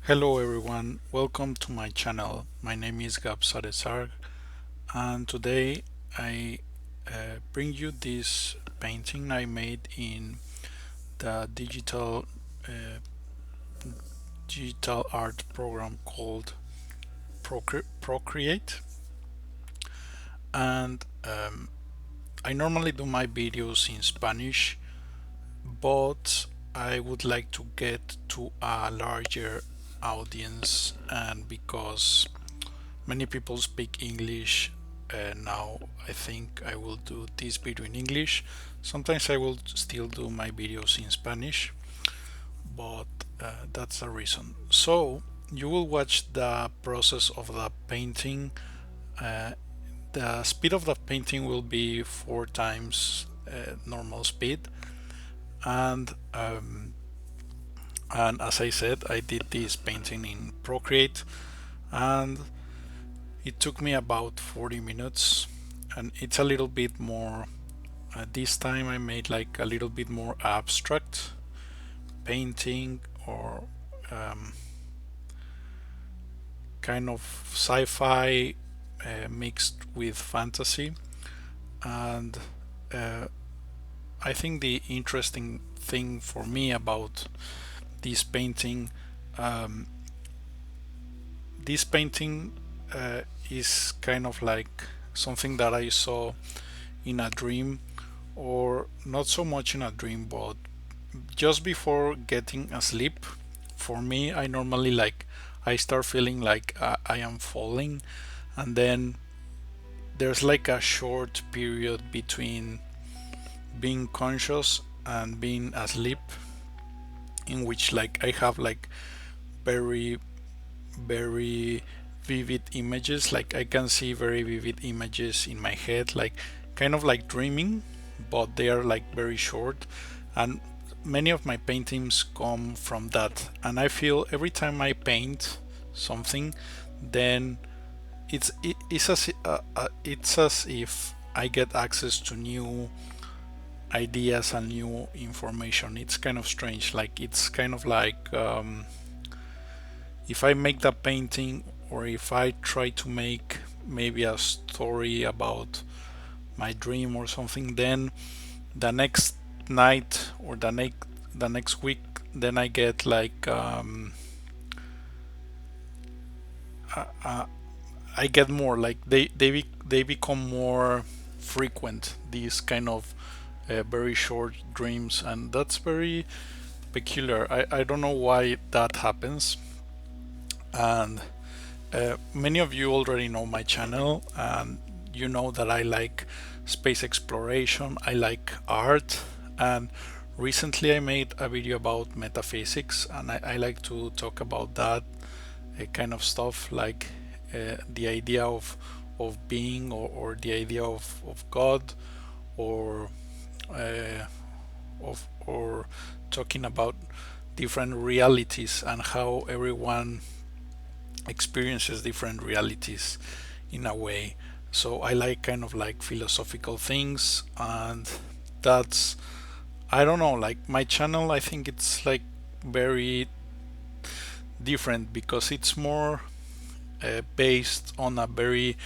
Hello everyone, welcome to my channel. My name is Gab Sadesar, and today I bring you this painting I made in the uh, digital art program called Procreate. And I normally do my videos in Spanish, but I would like to get to a larger audience, and because many people speak English now, I think I will do this video in English. Sometimes I will still do my videos in Spanish, but that's the reason. So you will watch the process of the painting. Uh, the speed of the painting will be 4 times normal speed, and as I said, I did this painting in Procreate, and it took me about 40 minutes, and it's a little bit more. This time I made like a little bit more abstract painting, or um, kind of sci-fi mixed with fantasy. And uh, I think the interesting thing for me about this painting, um, this painting is kind of like something that I saw in a dream, or not so much in a dream, but just before getting asleep. For me, I normally like I start feeling like I am falling, and then there's like a short period between being conscious and being asleep, in which like I have like very very vivid images, like I can see very vivid images in my head, like kind of like dreaming, but they are like very short. And many of my paintings come from that, and I feel every time I paint something, then it's as if I get access to new ideas and new information. It's kind of strange, like it's kind of like if I make that painting, or if I try to make maybe a story about my dream or something, then the next night, or the next week, then I get like uh, I get more like they become more frequent, these kind of very short dreams, and that's very peculiar. I don't know why that happens. And many of you already know my channel, and you know that I like space exploration, I like art, and recently I made a video about metaphysics, and I like to talk about that kind of stuff, like the idea of being, or the idea of God, or uh, or talking about different realities and how everyone experiences different realities in a way. So I like kind of like philosophical things, and that's, I don't know, like my channel, I think it's like very different because it's more based on a very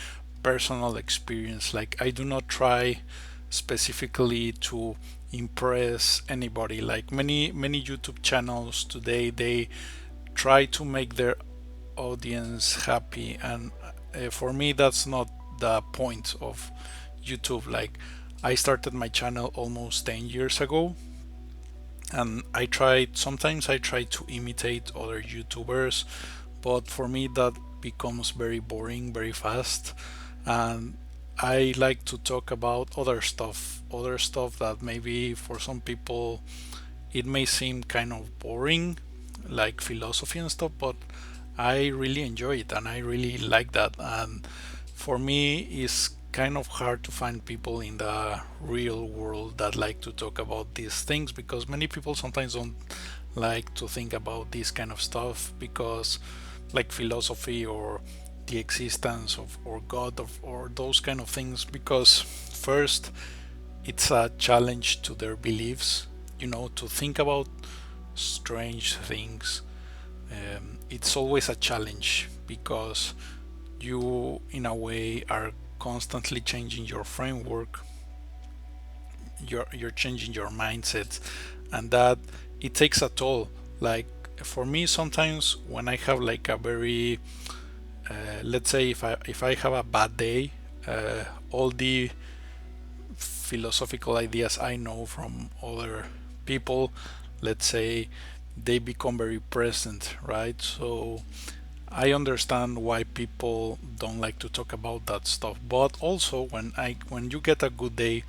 personal experience. Like I do not try specifically to impress anybody. Like many YouTube channels today, they try to make their audience happy, and for me that's not the point of YouTube. Like I started my channel almost 10 years ago, and sometimes I try to imitate other YouTubers, but for me that becomes very boring very fast. And I like to talk about other stuff that maybe for some people it may seem kind of boring, like philosophy and stuff, but I really enjoy it and I really like that. And for me, it's kind of hard to find people in the real world that like to talk about these things, because many people sometimes don't like to think about this kind of stuff, because like philosophy, or the existence of, or God, or those kind of things, because first it's a challenge to their beliefs, to think about strange things it's always a challenge because you, in a way, are constantly changing your framework. You're changing your mindset, and that it takes a toll. Like for me, sometimes when I have like a very let's say if I have a bad day, all the philosophical ideas I know from other people, let's say, they become very present, right? So I understand why people don't like to talk about that stuff. But also when you get a good day,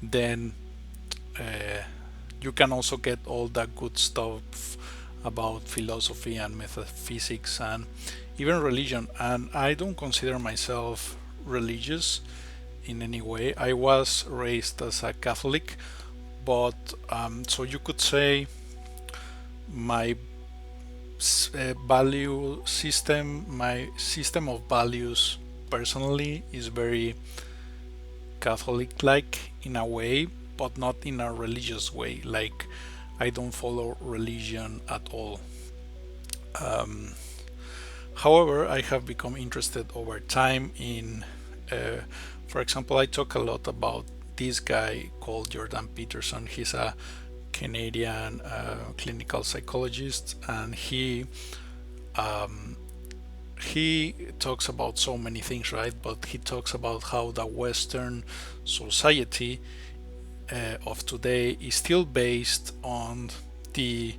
then uh, you can also get all that good stuff about philosophy and metaphysics and even religion. And I don't consider myself religious in any way. I was raised as a Catholic, but so you could say my value system, my system of values personally is very Catholic like in a way, but not in a religious way. Like, I don't follow religion at all. Um, However, I have become interested over time in, uh, for example, I talk a lot about this guy called Jordan Peterson. He's a Canadian clinical psychologist, and um, he talks about so many things, right? But he talks about how the Western society of today is still based on the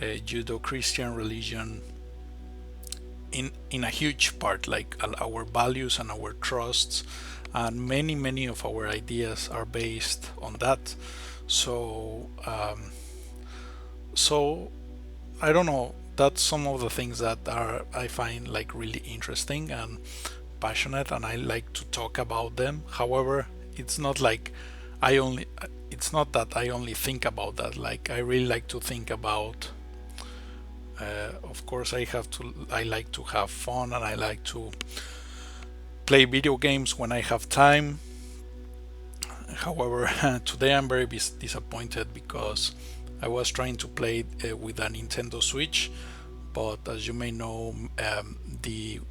Judeo-Christian religion in a huge part, like our values and our trusts, and many of our ideas are based on that. So so I don't know. That's some of the things that are I find like really interesting and passionate, and I like to talk about them. However, it's not like I only. It's not that I only think about that. Like, I really like to think about. Of course, I have to. I like to have fun, and I like to play video games when I have time. However, today I'm very disappointed because I was trying to play with a Nintendo Switch, but as you may know, the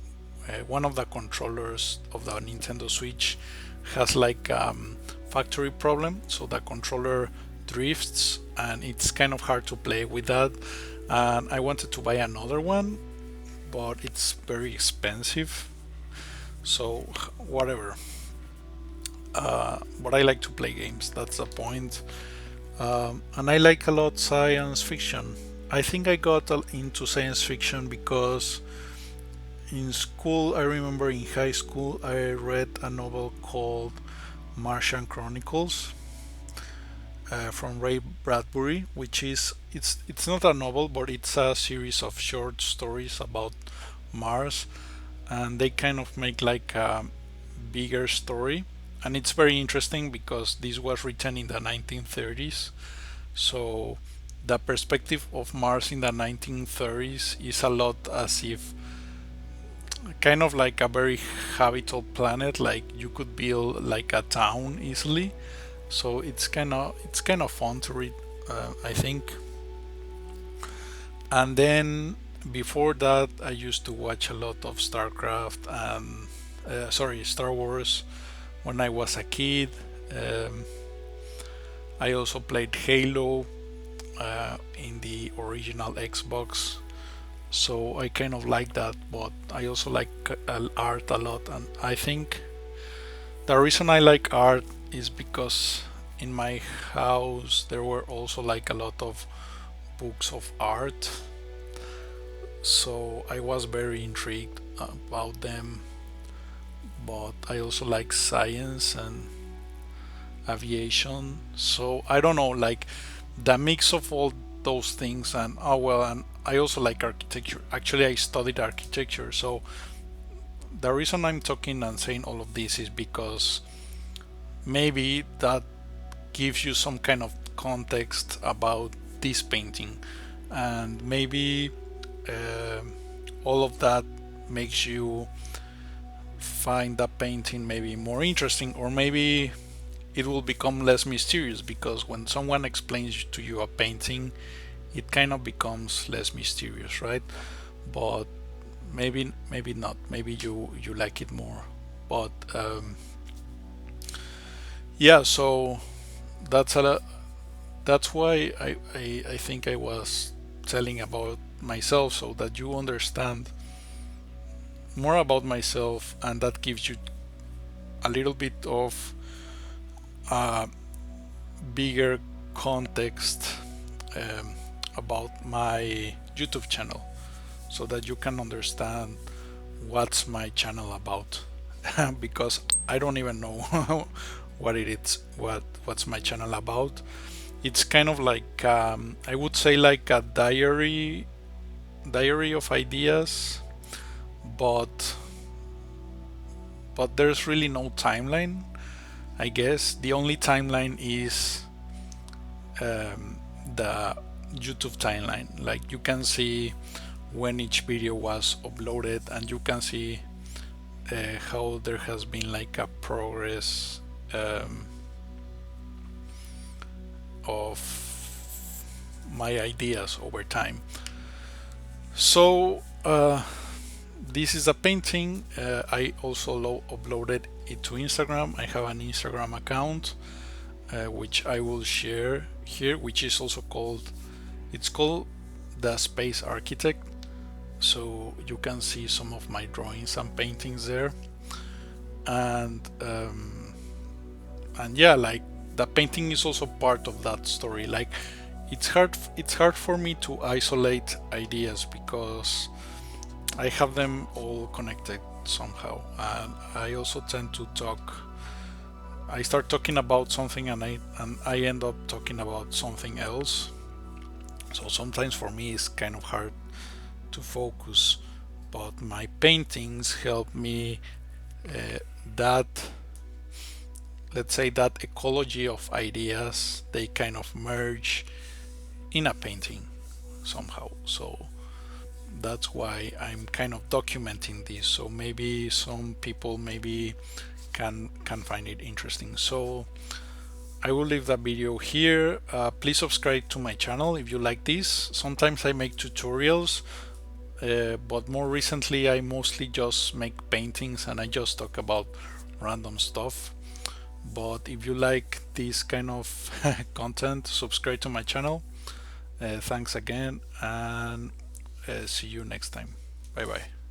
one of the controllers of the Nintendo Switch has like factory problem, so the controller drifts, and it's kind of hard to play with that. And I wanted to buy another one, but it's very expensive. So whatever. But I like to play games. That's the point. And I like a lot science fiction. I think I got into science fiction because in school, I remember in high school, I read a novel called Martian Chronicles from Ray Bradbury, which is it's not a novel, but it's a series of short stories about Mars, and they kind of make like a bigger story, and it's very interesting because this was written in the 1930s. So the perspective of Mars in the 1930s is a lot as if kind of like a very habitable planet, like you could build like a town easily. So it's kind of fun to read, I think. And then before that, I used to watch a lot of StarCraft and Star Wars when I was a kid. Um, I also played Halo in the original Xbox, so I kind of like that. But I also like art a lot, and I think the reason I like art is because in my house there were also like a lot of books of art, so I was very intrigued about them. But I also like science and aviation, so I don't know, like the mix of all those things. And oh well, and I also like architecture. Actually, I studied architecture, so the reason I'm talking and saying all of this is because maybe that gives you some kind of context about this painting, and maybe uh, all of that makes you find that painting maybe more interesting, or maybe it will become less mysterious because when someone explains to you a painting it kind of becomes less mysterious, right? But maybe not. Maybe you like it more. But yeah, so that's that's why I think I was telling about myself, so that you understand more about myself, and that gives you a little bit of a bigger context um, about my YouTube channel, so that you can understand what's my channel about. Because I don't even know what it is, what's my channel about. It's kind of like I would say like a diary of ideas, but there's really no timeline. I guess the only timeline is the YouTube timeline. Like you can see when each video was uploaded, and you can see how there has been like a progress um, of my ideas over time. So this is a painting. I also uploaded it to Instagram. I have an Instagram account which I will share here, which is also called, it's called The Space Architect. So you can see some of my drawings and paintings there. And yeah, like the painting is also part of that story. Like it's hard for me to isolate ideas, because I have them all connected somehow. And I also tend to talk, I start talking about something, and I end up talking about something else. So sometimes for me it's kind of hard to focus, but my paintings help me that, let's say, that ecology of ideas, they kind of merge in a painting somehow. So that's why I'm kind of documenting this, so maybe some people maybe can find it interesting. So I will leave that video here. Please subscribe to my channel if you like this. Sometimes I make tutorials, but more recently I mostly just make paintings and I just talk about random stuff. But if you like this kind of content, subscribe to my channel. Thanks again, and see you next time. Bye bye.